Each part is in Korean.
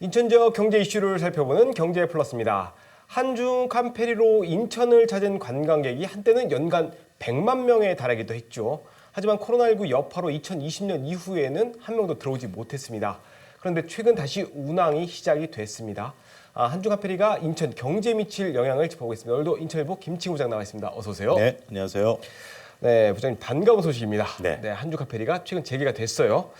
인천 지역 경제 이슈를 살펴보는 경제 플러스입니다. 한중 캄페리로 인천을 찾은 관광객이 한때는 연간 100만 명에 달하기도 했죠. 하지만 코로나19 여파로 2020년 이후에는 한 명도 들어오지 못했습니다. 그런데 최근 다시 운항이 시작이 됐습니다. 한중 캄페리가 인천 경제에 미칠 영향을 짚어보겠습니다. 오늘도 인천일보 김치구 부장 나와 있습니다. 어서 오세요. 네, 안녕하세요. 네, 부장님 반가운 소식입니다. 네. 한중 캄페리가 최근 재개가 됐어요.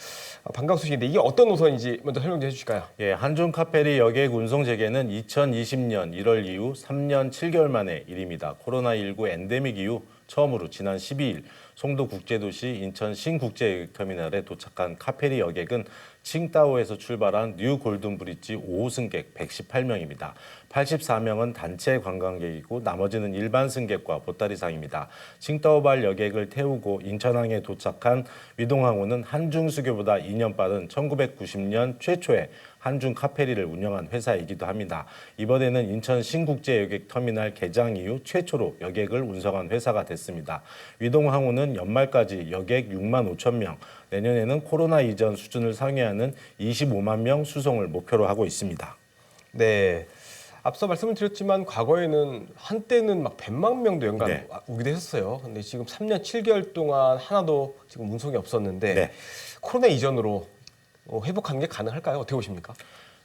반가운 소식인데 이게 어떤 노선인지 먼저 설명 좀 해주실까요? 예, 한중 카페리 여객 운송 재개는 2020년 1월 이후 3년 7개월 만의 일입니다. 코로나19 엔데믹 이후 처음으로 지난 12일 송도 국제도시 인천 신국제여객터미널에 도착한 카페리 여객은 칭다오에서 출발한 뉴 골든브릿지 5호 승객 118명입니다. 84명은 단체 관광객이고 나머지는 일반 승객과 보따리상입니다. 칭다오발 여객을 태우고 인천항에 도착한 위동항우는 한중수교보다 2년 빠른 1990년 최초의 한중 카페리를 운영한 회사이기도 합니다. 이번에는 인천 신국제여객터미널 개장 이후 최초로 여객을 운송한 회사가 됐습니다. 위동항우는 연말까지 여객 6만 5천 명, 내년에는 코로나 이전 수준을 상회하는 25만 명 수송을 목표로 하고 있습니다. 네. 앞서 말씀을 드렸지만 과거에는 한때는 막 100만 명도 연간 오기도 했었어요. 근데 지금 3년 7개월 동안 하나도 지금 운송이 없었는데 코로나 이전으로 회복하는 게 가능할까요? 어떻게 보십니까?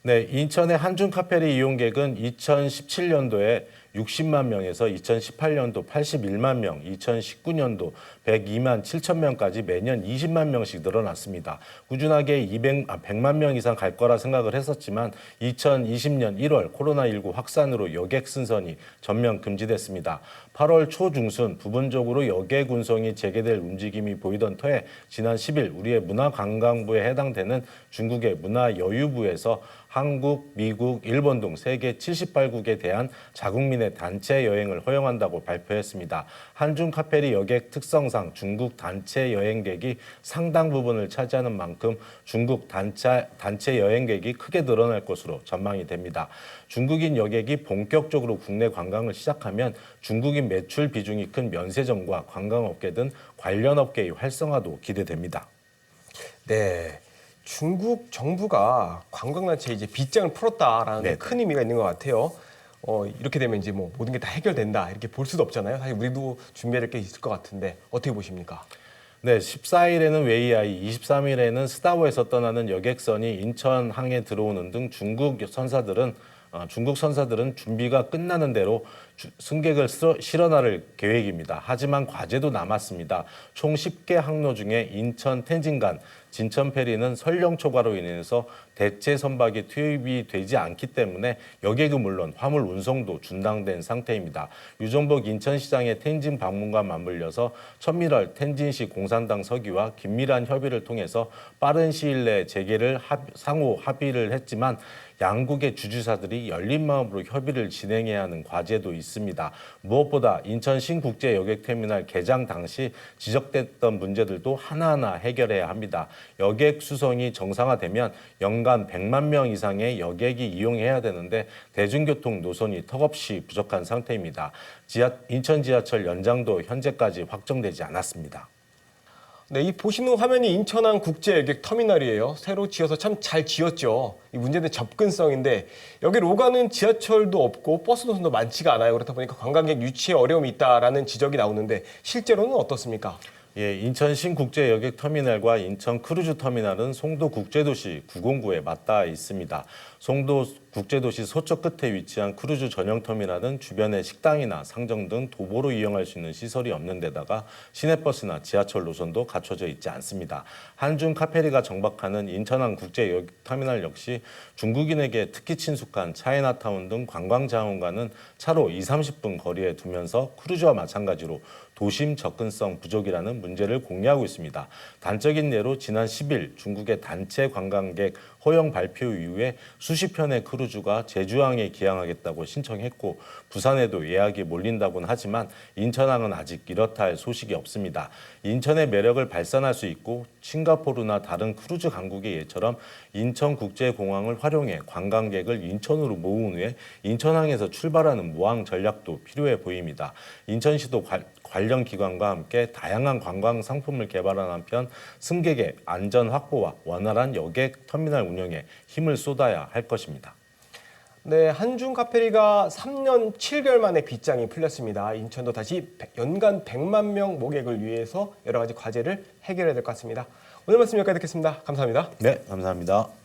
네, 인천의 한중 카페리 이용객은 2017년도에 60만 명에서 2018년도 81만 명, 2019년도 102만 7천 명까지 매년 20만 명씩 늘어났습니다. 꾸준하게 100만 명 이상 갈 거라 생각을 했었지만 2020년 1월 코로나19 확산으로 여객 승선이 전면 금지됐습니다. 8월 초중순 부분적으로 여객 운송이 재개될 움직임이 보이던 터에 지난 10일 우리의 문화관광부에 해당되는 중국의 문화여유부에서 한국, 미국, 일본 등 세계 78국에 대한 자국민의 단체 여행을 허용한다고 발표했습니다. 한중 카페리 여객 특성상 중국 단체 여행객이 상당 부분을 차지하는 만큼 중국 단체 여행객이 크게 늘어날 것으로 전망이 됩니다. 중국인 여객이 본격적으로 국내 관광을 시작하면 중국인 매출 비중이 큰 면세점과 관광업계 등 관련 업계의 활성화도 기대됩니다. 네. 중국 정부가 관광단체에 이제 빗장을 풀었다라는 큰 의미가 있는 것 같아요. 이렇게 되면 이제 뭐 모든 게 다 해결된다 이렇게 볼 수도 없잖아요. 사실 우리도 준비해야 될 게 있을 것 같은데 어떻게 보십니까? 네, 14일에는 웨이아이, 23일에는 스타워에서 떠나는 여객선이 인천항에 들어오는 등 중국 선사들은 준비가 끝나는 대로 승객을 실어 나를 계획입니다. 하지만 과제도 남았습니다. 총 10개 항로 중에 인천 텐진 간 진천 페리는 설령 초과로 인해서 대체 선박이 투입이 되지 않기 때문에 여객은 물론 화물 운송도 중단된 상태입니다. 유정복 인천시장의 텐진 방문과 맞물려서 천밀월 텐진시 공산당 서기와 긴밀한 협의를 통해서 빠른 시일 내에 재개를 상호 합의를 했지만 양국의 주주사들이 열린 마음으로 협의를 진행해야 하는 과제도 있습니다. 무엇보다 인천 신국제여객터미널 개장 당시 지적됐던 문제들도 하나하나 해결해야 합니다. 여객 수송이 정상화되면 연간 100만 명 이상의 여객이 이용해야 되는데 대중교통 노선이 턱없이 부족한 상태입니다. 인천 지하철 연장도 현재까지 확정되지 않았습니다. 네, 이 보시는 화면이 인천항 국제여객터미널이에요. 새로 지어서 참 잘 지었죠. 이 문제는 접근성인데 여기로 오가는 지하철도 없고 버스 노선도 많지가 않아요. 그렇다 보니까 관광객 유치에 어려움이 있다라는 지적이 나오는데 실제로는 어떻습니까? 예, 인천 신국제여객터미널과 인천 크루즈터미널은 송도 국제도시 909에 맞닿아 있습니다. 송도 국제도시 서쪽 끝에 위치한 크루즈 전용 터미널은 주변에 식당이나 상점 등 도보로 이용할 수 있는 시설이 없는 데다가 시내버스나 지하철 노선도 갖춰져 있지 않습니다. 한중 카페리가 정박하는 인천항 국제여객터미널 역시 중국인에게 특히 친숙한 차이나타운 등 관광자원과는 차로 20-30분 거리에 두면서 크루즈와 마찬가지로 도심 접근성 부족이라는 문제를 공유하고 있습니다. 단적인 예로 지난 10일 중국의 단체 관광객 허용 발표 이후에 수십 편의 크루즈가 제주항에 기항하겠다고 신청했고 부산에도 예약이 몰린다고는 하지만 인천항은 아직 이렇다 할 소식이 없습니다. 인천의 매력을 발산할 수 있고 싱가포르나 다른 크루즈 강국의 예처럼 인천국제공항을 활용해 관광객을 인천으로 모은 후에 인천항에서 출발하는 모항 전략도 필요해 보입니다. 인천시도 관련 기관과 함께 다양한 관광 상품을 개발한 한편 승객의 안전 확보와 원활한 여객 터미널 운영에 힘을 쏟아야 할 것입니다. 네, 한중 카페리가 3년 7개월 만에 빗장이 풀렸습니다. 인천도 다시 연간 100만 명 모객을 위해서 여러 가지 과제를 해결해야 될 것 같습니다. 오늘 말씀 여기까지 듣겠습니다. 감사합니다. 네, 감사합니다.